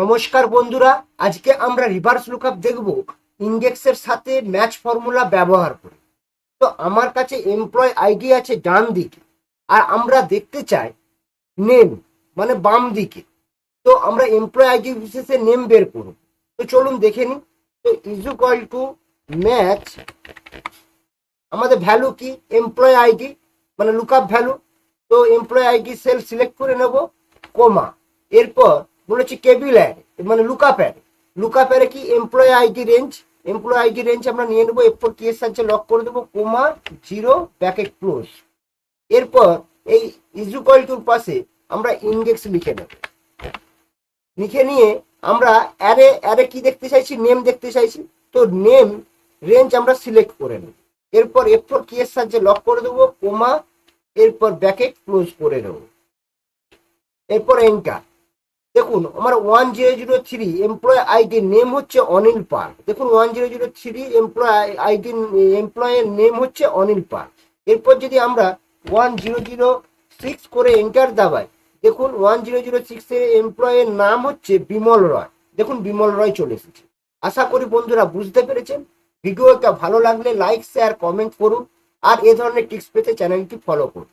নমস্কার বন্ধুরা, আজকে আমরা রিভার্স লুকআপ দেখব ইনডেক্সের সাথে ম্যাচ ফর্মুলা ব্যবহার করে। তো আমার কাছে এমপ্লয় আইডি আছে ডান দিকে, আর আমরা দেখতে চাই নেম মানে বাম দিকে। তো আমরা এমপ্লয় আইডি বিশেষে নেম বের করব। তো চলুন দেখে নিই। তো ইজ ইকুয়াল টু ম্যাচ, আমাদের ভ্যালু কি এমপ্লয় আইডি মানে লুকআপ ভ্যালু। তো এমপ্লয় আইডি সেল সিলেক্ট করে নেব, কমা, এরপর বলেছি টেবিল অ্যাড মানে লুকআপ অ্যাড। লুকআপ অ্যাডে কি employee ID range, employee ID range আমরা নিয়ে নেবো, এরপর কি এর সাহায্যে লক করে দেবো, কোমা 0 ব্র্যাকেট ক্লোজ। এরপর এই ইজ ইকুয়াল টুর পাশে আমরা ইন্ডেক্স লিখে নেব। লিখে নিয়ে আমরা অ্যারে অ্যারে কি দেখতে চাইছি, নেম দেখতে চাইছি। তো নেম রেঞ্জ আমরা সিলেক্ট করে নেব, এরপর F4 কি এর সাহায্যে লক করে দেবো, কোমা, এরপর ব্র্যাকেট ক্লোজ করে দেবো, এরপর এন্টার। দেখুন আমার 1003 এমপ্লয় আইডি নেম হচ্ছে অনিল পাল। দেখুন 1003 এমপ্লয়ের নেম হচ্ছে অনিল পাল। এরপর যদি আমরা 1006 করে এন্টার দাবাই, দেখুন 1006 এর এমপ্লয়ের নাম হচ্ছে বিমল রয়। দেখুন বিমল রয় চলে এসেছে। আশা করি বন্ধুরা বুঝতে পেরেছেন। ভিডিওটা ভালো লাগলে লাইক শেয়ার কমেন্ট করুন, আর এ ধরনের টিপস পেতে চ্যানেলটি ফলো করুন।